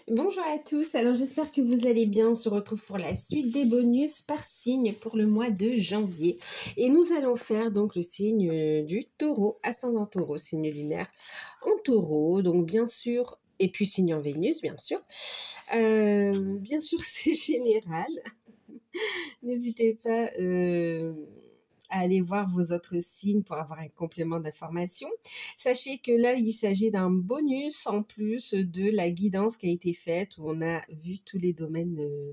Bonjour à tous, alors j'espère que vous allez bien. On se retrouve pour la suite des bonus par signe pour le mois de janvier. Et nous allons faire donc le signe du taureau, ascendant taureau, signe lunaire en taureau. Donc bien sûr, et puis signe en Vénus, bien sûr. Bien sûr, c'est général. N'hésitez pas à aller voir vos autres signes pour avoir un complément d'information. Sachez que là, il s'agit d'un bonus en plus de la guidance qui a été faite où on a vu tous les domaines,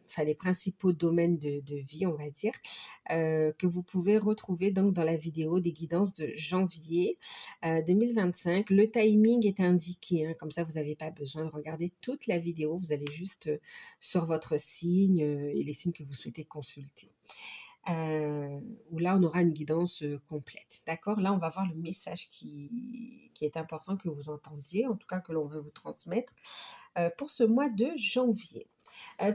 enfin les principaux domaines de vie, on va dire, que vous pouvez retrouver donc dans la vidéo des guidances de janvier 2025. Le timing est indiqué, hein, comme ça vous n'avez pas besoin de regarder toute la vidéo, vous allez juste sur votre signe et les signes que vous souhaitez consulter. Où là, on aura une guidance complète. D'accord? Là, on va voir le message qui est important que vous entendiez, en tout cas que l'on veut vous transmettre pour ce mois de janvier.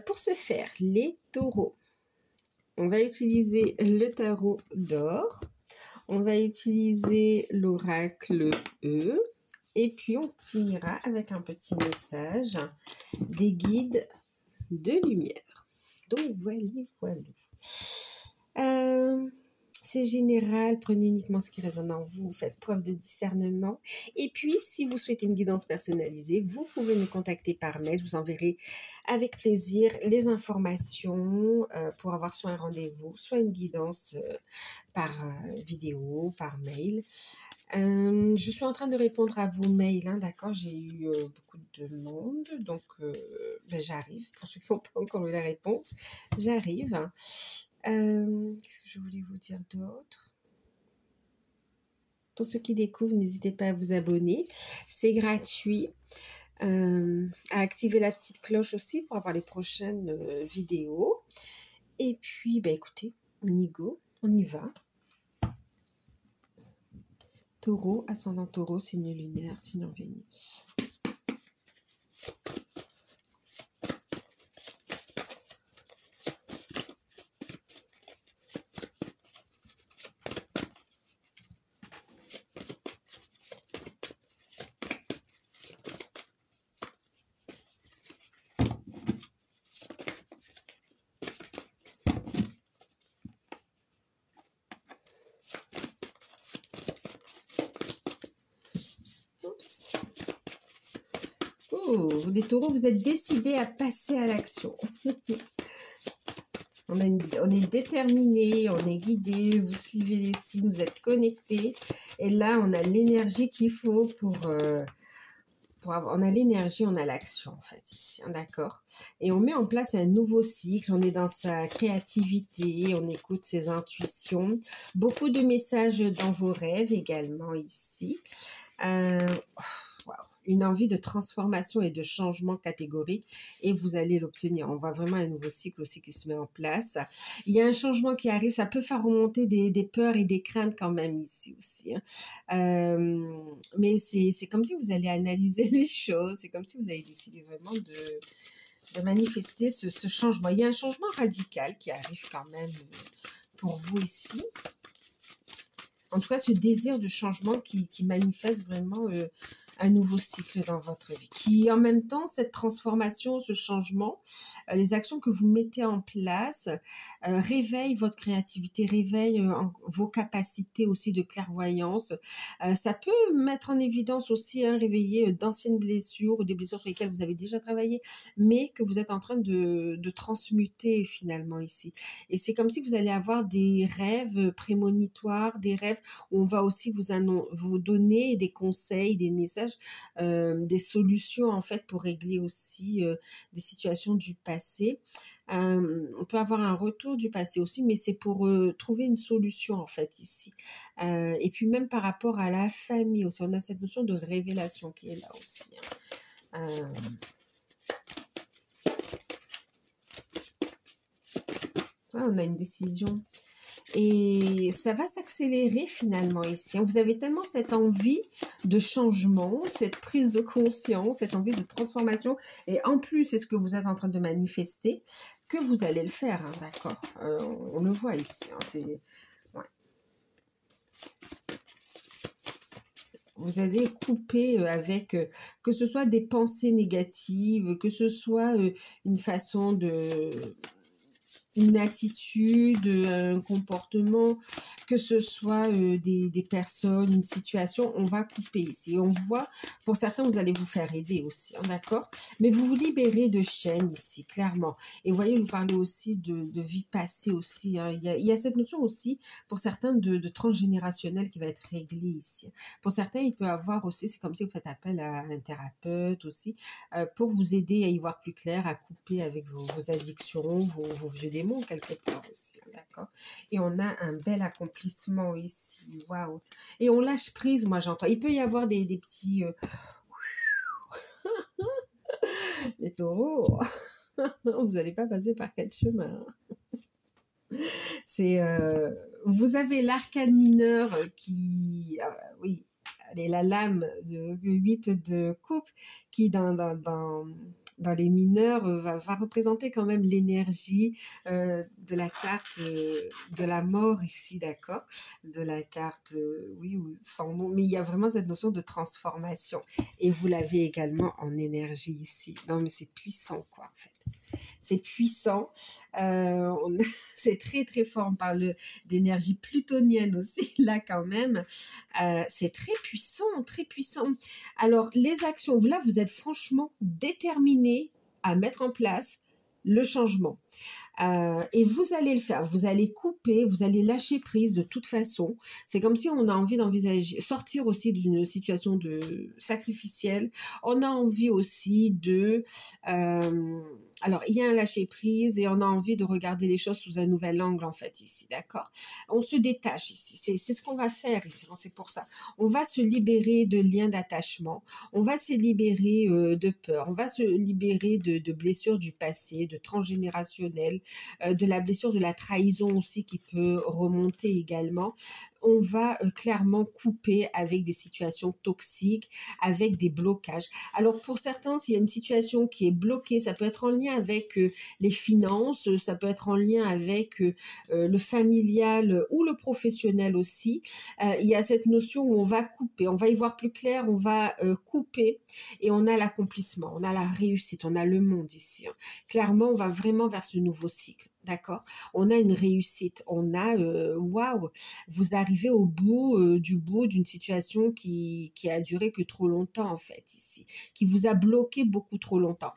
Pour ce faire, les taureaux, on va utiliser le tarot d'or, on va utiliser l'oracle E, et puis on finira avec un petit message des guides de lumière. Donc, voilà. C'est général, prenez uniquement ce qui résonne en vous, faites preuve de discernement. Et puis, si vous souhaitez une guidance personnalisée, vous pouvez me contacter par mail. Je vous enverrai avec plaisir les informations pour avoir soit un rendez-vous, soit une guidance par vidéo, par mail. Je suis en train de répondre à vos mails, hein, d'accord? J'ai eu beaucoup de demandes, donc j'arrive. Pour ceux qui n'ont pas encore eu la réponse, j'arrive. Qu'est-ce que je voulais vous dire d'autre? Pour ceux qui découvrent, n'hésitez pas à vous abonner. C'est gratuit. À activer la petite cloche aussi pour avoir les prochaines vidéos. Et puis, écoutez, on y go, on y va. Taureau, ascendant taureau, signe lunaire, signe en Vénus. Oups. Oh, les taureaux, vous êtes décidés à passer à l'action. On est déterminé, on est guidé, vous suivez les signes, vous êtes connectés. Et là, on a l'énergie qu'il faut pour avoir, on a l'énergie, on a l'action en fait ici, hein, d'accord? Et on met en place un nouveau cycle, on est dans sa créativité, on écoute ses intuitions. Beaucoup de messages dans vos rêves également ici. Wow. Une envie de transformation et de changement catégorique et vous allez l'obtenir. On voit vraiment un nouveau cycle aussi qui se met en place. Il y a un changement qui arrive, ça peut faire remonter des peurs et des craintes quand même ici aussi. Hein. Mais c'est comme si vous allez analyser les choses, c'est comme si vous avez décidé vraiment de manifester ce changement. Il y a un changement radical qui arrive quand même pour vous ici. En tout cas, ce désir de changement qui manifeste vraiment un nouveau cycle dans votre vie. Qui, en même temps, cette transformation, ce changement, les actions que vous mettez en place réveillent votre créativité, réveillent vos capacités aussi de clairvoyance. Ça peut mettre en évidence aussi, hein, réveiller d'anciennes blessures ou des blessures sur lesquelles vous avez déjà travaillé, mais que vous êtes en train de transmuter finalement ici. Et c'est comme si vous allez avoir des rêves prémonitoires, des rêves où on va aussi vous donner des conseils, des messages, des solutions en fait pour régler aussi des situations du passé. On peut avoir un retour du passé aussi, mais c'est pour trouver une solution en fait ici. Et puis même par rapport à la famille aussi, on a cette notion de révélation qui est là aussi. Hein. On a une décision. Et ça va s'accélérer finalement ici. Vous avez tellement cette envie de changement, cette prise de conscience, cette envie de transformation. Et en plus, c'est ce que vous êtes en train de manifester, que vous allez le faire, hein, d'accord? On le voit ici. Hein, Vous allez couper avec, que ce soit des pensées négatives, que ce soit une façon de une attitude, un comportement, que ce soit des personnes, une situation, on va couper ici. On voit, pour certains, vous allez vous faire aider aussi, hein, d'accord? Mais vous vous libérez de chaînes ici, clairement. Et vous voyez, vous parlez aussi de vie passée aussi, hein. Il y a cette notion aussi, pour certains, de transgénérationnel qui va être réglée ici. Pour certains, il peut avoir aussi, c'est comme si vous faites appel à un thérapeute aussi, pour vous aider à y voir plus clair, à couper avec vos addictions, vos vieux démons quelque part aussi, hein, d'accord? Et on a un bel accomplissement ici, waouh! Et on lâche prise, moi j'entends. Il peut y avoir des petits... les taureaux, vous n'allez pas passer par quatre chemins, hein. C'est... vous avez l'arcane mineur qui... oui, allez, la lame de 8 de coupe qui dans les mineurs va représenter quand même l'énergie de la carte de la mort ici, d'accord? De la carte, oui, sans nom, mais il y a vraiment cette notion de transformation. Et vous l'avez également en énergie ici. Non, mais c'est puissant, quoi, en fait. C'est puissant, c'est très très fort, on parle d'énergie plutonienne aussi, là quand même, c'est très puissant, très puissant. Alors les actions, là vous êtes franchement déterminés à mettre en place le changement. Et vous allez le faire, vous allez couper, vous allez lâcher prise de toute façon. C'est comme si on a envie d'envisager, sortir aussi d'une situation de sacrificielle. On a envie aussi de... alors, il y a un lâcher prise et on a envie de regarder les choses sous un nouvel angle, en fait, ici, d'accord? On se détache ici, c'est ce qu'on va faire ici, c'est pour ça. On va se libérer de liens d'attachement, on va se libérer de peur, on va se libérer de blessures du passé, de transgénérationnel, de la blessure de la trahison aussi qui peut remonter également. On va clairement couper avec des situations toxiques, avec des blocages. Alors pour certains, s'il y a une situation qui est bloquée, ça peut être en lien avec les finances, ça peut être en lien avec le familial ou le professionnel aussi. Il y a cette notion où on va couper, on va y voir plus clair, on va couper et on a l'accomplissement, on a la réussite, on a le monde ici, hein. Clairement, on va vraiment vers ce nouveau cycle. D'accord? On a une réussite, on a, waouh, vous arrivez au bout du bout d'une situation qui a duré que trop longtemps en fait ici, qui vous a bloqué beaucoup trop longtemps.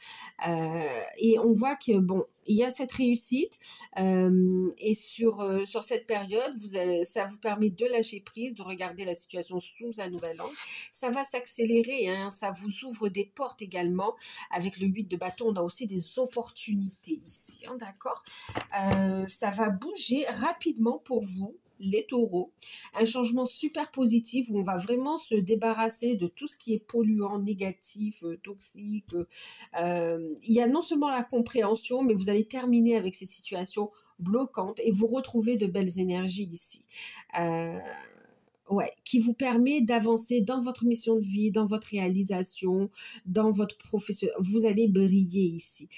Et on voit que bon, il y a cette réussite et sur cette période, ça vous permet de lâcher prise, de regarder la situation sous un nouvel angle. Ça va s'accélérer, hein, ça vous ouvre des portes également. Avec le 8 de bâton, on a aussi des opportunités ici, hein, d'accord? Ça va bouger rapidement pour vous, les taureaux. Un changement super positif où on va vraiment se débarrasser de tout ce qui est polluant, négatif, toxique. Il y a non seulement la compréhension, mais vous allez terminer avec cette situation bloquante et vous retrouver de belles énergies ici. Ouais, qui vous permet d'avancer dans votre mission de vie, dans votre réalisation, dans votre profession. Vous allez briller ici.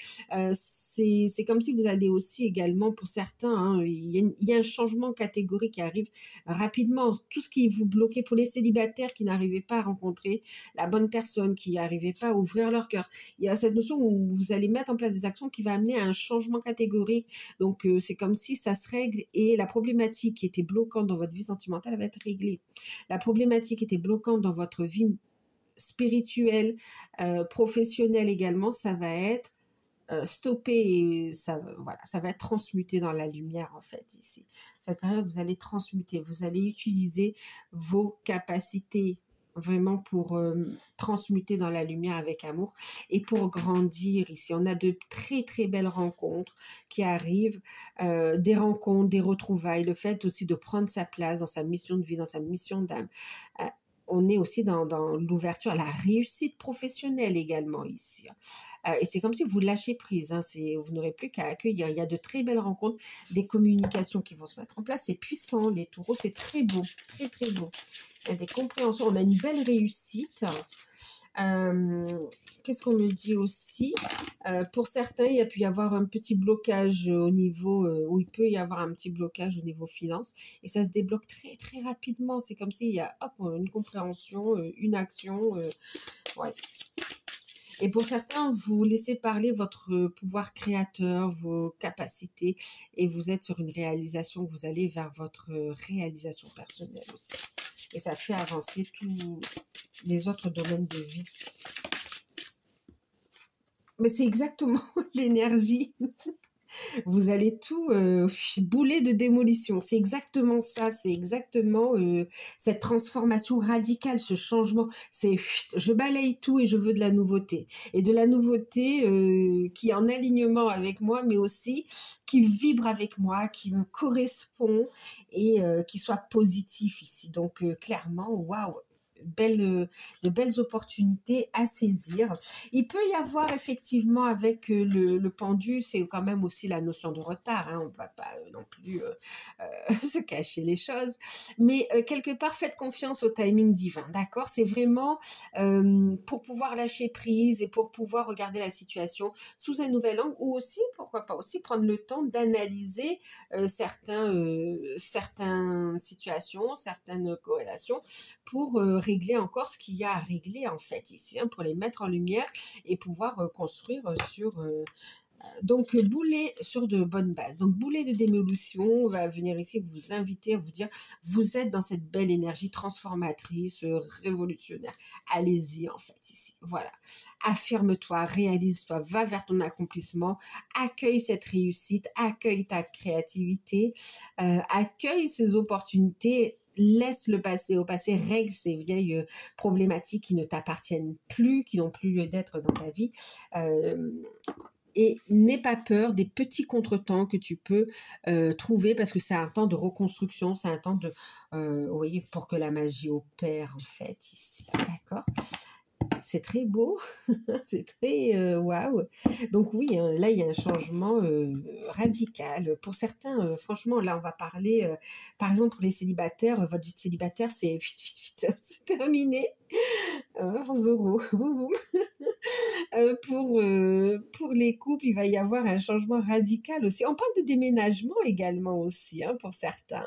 C'est comme si vous allez aussi également, pour certains, hein, il y a un changement catégorique qui arrive rapidement. Tout ce qui vous bloquait pour les célibataires qui n'arrivaient pas à rencontrer la bonne personne, qui n'arrivaient pas à ouvrir leur cœur. Il y a cette notion où vous allez mettre en place des actions qui va amener à un changement catégorique. Donc, c'est comme si ça se règle et la problématique qui était bloquante dans votre vie sentimentale va être réglée. La problématique qui était bloquante dans votre vie spirituelle, professionnelle également, ça va être stoppé et voilà, ça va être transmuté dans la lumière en fait ici. Cette période, vous allez transmuter, vous allez utiliser vos capacités vraiment pour transmuter dans la lumière avec amour et pour grandir ici. On a de très très belles rencontres qui arrivent, des rencontres, des retrouvailles, le fait aussi de prendre sa place dans sa mission de vie, dans sa mission d'âme. On est aussi dans l'ouverture à la réussite professionnelle également ici. Et c'est comme si vous lâchez prise, hein, vous n'aurez plus qu'à accueillir. Il y a de très belles rencontres, des communications qui vont se mettre en place. C'est puissant, les taureaux, c'est très beau, très très beau. Il y a des compréhensions, on a une belle réussite. qu'est-ce qu'on me dit aussi? Pour certains, il y a pu y avoir un petit blocage au niveau, où il peut y avoir un petit blocage au niveau finance et ça se débloque très, très rapidement. C'est comme s'il y a, hop, une compréhension, une action, ouais. Et pour certains, vous laissez parler votre pouvoir créateur, vos capacités, et vous êtes sur une réalisation, vous allez vers votre réalisation personnelle aussi. Et ça fait avancer tous les autres domaines de vie. Mais c'est exactement l'énergie. Vous allez tout bouler de démolition. C'est exactement ça. C'est exactement cette transformation radicale, ce changement. C'est je balaye tout et je veux de la nouveauté. Et de la nouveauté qui est en alignement avec moi, mais aussi qui vibre avec moi, qui me correspond et qui soit positif ici. Donc clairement, waouh! De belles opportunités à saisir. Il peut y avoir effectivement avec le pendu, c'est quand même aussi la notion de retard, hein, on ne va pas non plus se cacher les choses, mais quelque part faites confiance au timing divin, d'accord? C'est vraiment pour pouvoir lâcher prise et pour pouvoir regarder la situation sous un nouvel angle ou aussi, pourquoi pas aussi prendre le temps d'analyser certaines situations, certaines corrélations pour régler encore ce qu'il y a à régler en fait ici, hein, pour les mettre en lumière et pouvoir construire sur donc boulet sur de bonnes bases. Donc boulet de démolition va venir ici vous inviter à vous dire vous êtes dans cette belle énergie transformatrice, révolutionnaire. Allez-y en fait ici. Voilà. Affirme-toi, réalise-toi, va vers ton accomplissement, accueille cette réussite, accueille ta créativité, accueille ces opportunités. Laisse le passé au passé, règle ces vieilles problématiques qui ne t'appartiennent plus, qui n'ont plus lieu d'être dans ta vie. Et n'aie pas peur des petits contretemps que tu peux trouver parce que c'est un temps de reconstruction, c'est un temps de, vous voyez, pour que la magie opère en fait ici, d'accord? C'est très beau, c'est très waouh. Donc oui, hein, là il y a un changement radical. Pour certains, franchement, là on va parler, par exemple pour les célibataires, votre vie de célibataire c'est c'est terminé. Zoro, boum, boum. Pour les couples, il va y avoir un changement radical aussi. On parle de déménagement également aussi, hein, pour certains.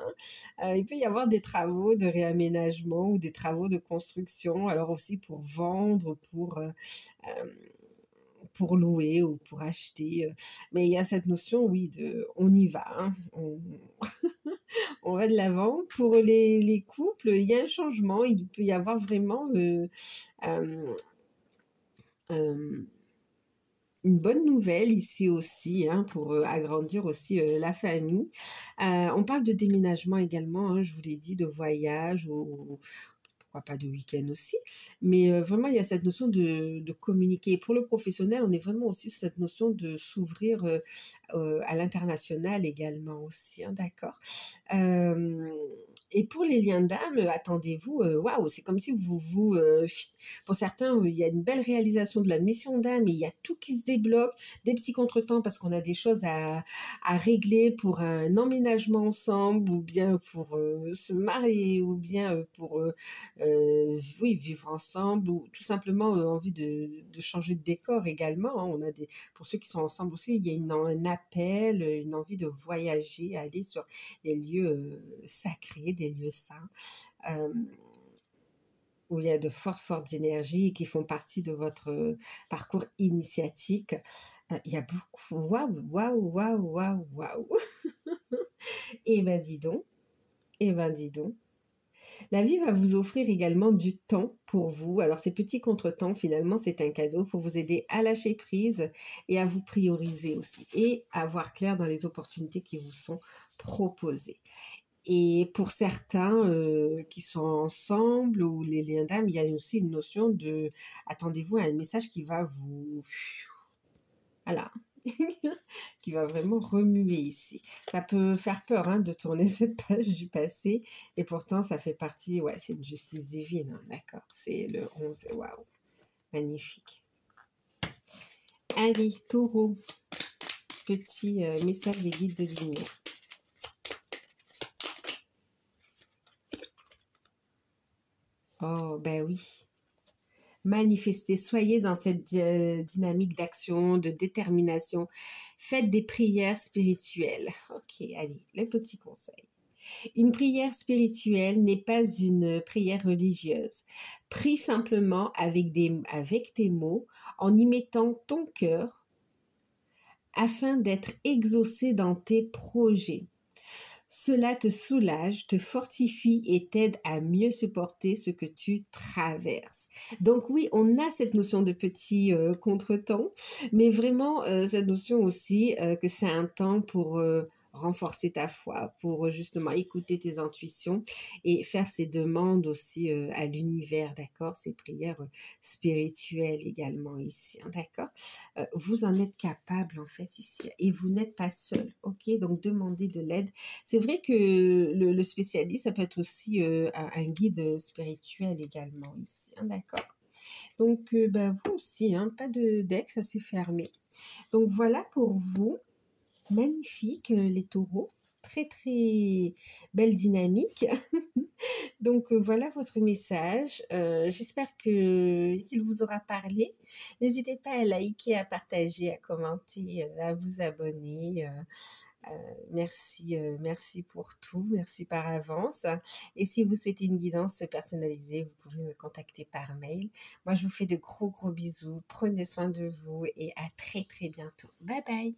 Il peut y avoir des travaux de réaménagement ou des travaux de construction, alors aussi pour vendre, pour louer ou pour acheter. Mais il y a cette notion, oui, de on y va, hein, on va de l'avant. Pour les couples, il y a un changement, il peut y avoir vraiment euh, euh, une bonne nouvelle ici aussi, hein, pour agrandir aussi la famille. On parle de déménagement également, hein, je vous l'ai dit, de voyage ou pourquoi pas de week-end aussi. Mais vraiment, il y a cette notion de communiquer. Et pour le professionnel, on est vraiment aussi sur cette notion de s'ouvrir à l'international également aussi, hein, d'accord. Euh, et pour les liens d'âme, attendez-vous, waouh, c'est comme si pour certains, il y a une belle réalisation de la mission d'âme et il y a tout qui se débloque, des petits contretemps parce qu'on a des choses à régler pour un emménagement ensemble ou bien pour se marier ou bien pour oui, vivre ensemble ou tout simplement envie de changer de décor également, hein. On a pour ceux qui sont ensemble aussi, il y a un appel, une envie de voyager, aller sur des lieux sacrés, des lieux saints, euh, où il y a de fortes, fortes énergies qui font partie de votre parcours initiatique. Il y a beaucoup. Waouh, waouh, waouh, waouh, waouh. Eh ben dis donc, eh ben dis donc. La vie va vous offrir également du temps pour vous. Alors ces petits contretemps, finalement, c'est un cadeau pour vous aider à lâcher prise et à vous prioriser aussi et à voir clair dans les opportunités qui vous sont proposées. Et pour certains qui sont ensemble ou les liens d'âme, il y a aussi une notion de attendez-vous à un message qui va vous... Voilà, qui va vraiment remuer ici. Ça peut faire peur hein, de tourner cette page du passé, et pourtant ça fait partie, ouais, c'est une justice divine, hein, d'accord. C'est le 11, waouh, magnifique. Allez, taureau, petit message et guide de lumière. Oh, ben oui. Manifestez, soyez dans cette dynamique d'action, de détermination. Faites des prières spirituelles. Ok, allez, le petit conseil. Une prière spirituelle n'est pas une prière religieuse. Prie simplement avec tes mots, en y mettant ton cœur, afin d'être exaucé dans tes projets. Cela te soulage, te fortifie et t'aide à mieux supporter ce que tu traverses. Donc oui, on a cette notion de petit contretemps, mais vraiment cette notion aussi que c'est un temps pour renforcer ta foi, pour justement écouter tes intuitions et faire ces demandes aussi à l'univers, d'accord? Ces prières spirituelles également ici, hein, d'accord? Vous en êtes capable en fait ici et vous n'êtes pas seul, ok? Donc demandez de l'aide. C'est vrai que le spécialiste, ça peut être aussi un guide spirituel également ici, hein, d'accord? Donc, ben, vous aussi, hein, pas de deck, ça s'est fermé. Donc, voilà pour vous. Magnifique, les taureaux. Très, très belle dynamique. Donc, voilà votre message. J'espère qu'il vous aura parlé. N'hésitez pas à liker, à partager, à commenter, à vous abonner. Merci, merci pour tout, merci par avance. Et si vous souhaitez une guidance personnalisée, vous pouvez me contacter par mail. Moi, je vous fais de gros, gros bisous. Prenez soin de vous et à très, très bientôt. Bye bye.